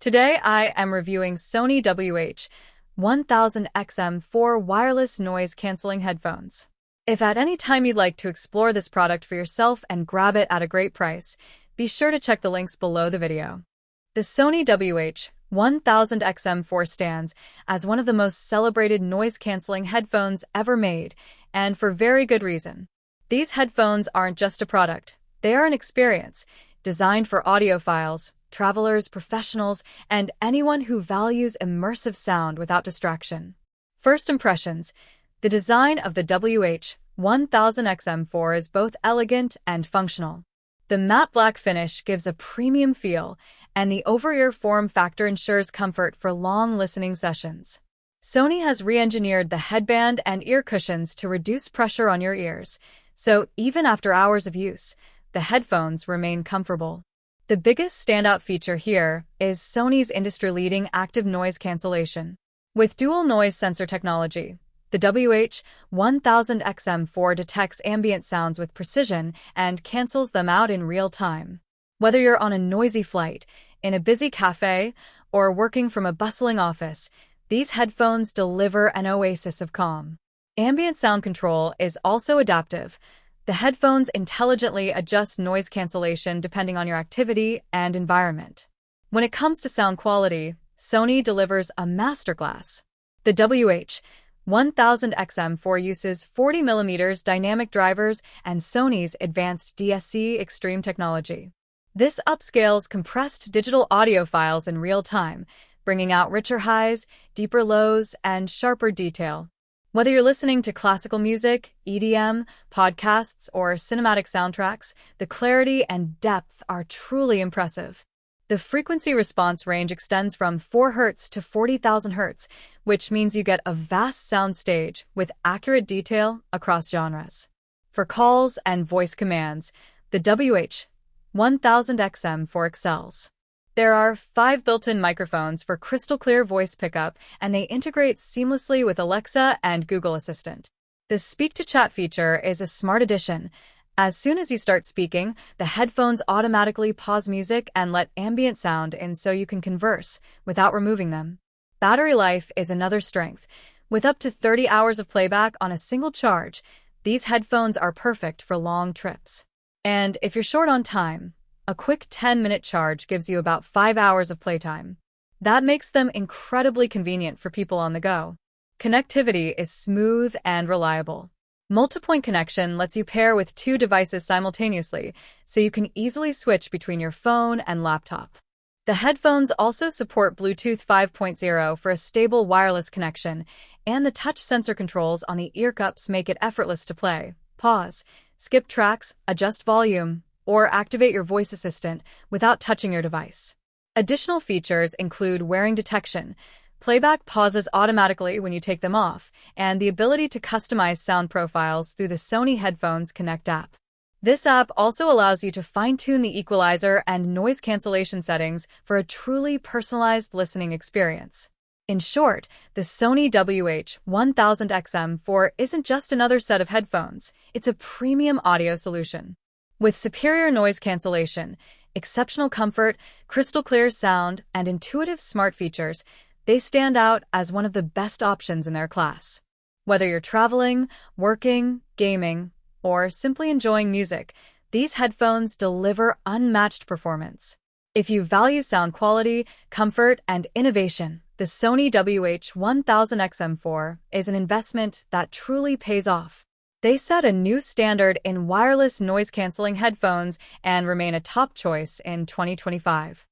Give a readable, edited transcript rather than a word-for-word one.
Today I am reviewing Sony WH-1000XM4 wireless noise-canceling headphones. If at any time you'd like to explore this product for yourself and grab it at a great price, be sure to check the links below the video. The Sony WH-1000XM4 stands as one of the most celebrated noise-canceling headphones ever made, and for very good reason. These headphones aren't just a product, they are an experience, designed for audiophiles, travelers, professionals, and anyone who values immersive sound without distraction. First impressions. The design of the WH-1000XM4 is both elegant and functional. The matte black finish gives a premium feel, and the over-ear form factor ensures comfort for long listening sessions. Sony has re-engineered the headband and ear cushions to reduce pressure on your ears, so even after hours of use, the headphones remain comfortable. The biggest standout feature here is Sony's industry-leading active noise cancellation. With dual noise sensor technology, the WH-1000XM4 detects ambient sounds with precision and cancels them out in real time. Whether you're on a noisy flight, in a busy cafe, or working from a bustling office, these headphones deliver an oasis of calm. Ambient sound control is also adaptive. The headphones intelligently adjust noise cancellation depending on your activity and environment. When it comes to sound quality, Sony delivers a masterclass. The WH-1000XM4 uses 40mm dynamic drivers and Sony's advanced DSC Extreme technology. This upscales compressed digital audio files in real time, bringing out richer highs, deeper lows, and sharper detail. Whether you're listening to classical music, EDM, podcasts, or cinematic soundtracks, the clarity and depth are truly impressive. The frequency response range extends from 4 Hz to 40,000 Hz, which means you get a vast soundstage with accurate detail across genres. For calls and voice commands, the WH-1000XM4 excels. There are 5 built-in microphones for crystal-clear voice pickup, and they integrate seamlessly with Alexa and Google Assistant. The Speak-to-Chat feature is a smart addition. As soon as you start speaking, the headphones automatically pause music and let ambient sound in so you can converse without removing them. Battery life is another strength. With up to 30 hours of playback on a single charge, these headphones are perfect for long trips. And if you're short on time, a quick 10-minute charge gives you about 5 hours of playtime. That makes them incredibly convenient for people on the go. Connectivity is smooth and reliable. Multipoint connection lets you pair with 2 devices simultaneously, so you can easily switch between your phone and laptop. The headphones also support Bluetooth 5.0 for a stable wireless connection, and the touch sensor controls on the ear cups make it effortless to play, pause, skip tracks, adjust volume, or activate your voice assistant without touching your device. Additional features include wearing detection, playback pauses automatically when you take them off, and the ability to customize sound profiles through the Sony Headphones Connect app. This app also allows you to fine-tune the equalizer and noise cancellation settings for a truly personalized listening experience. In short, the Sony WH-1000XM4 isn't just another set of headphones, it's a premium audio solution. With superior noise cancellation, exceptional comfort, crystal-clear sound, and intuitive smart features, they stand out as one of the best options in their class. Whether you're traveling, working, gaming, or simply enjoying music, these headphones deliver unmatched performance. If you value sound quality, comfort, and innovation, the Sony WH-1000XM4 is an investment that truly pays off. They set a new standard in wireless noise-canceling headphones and remain a top choice in 2025.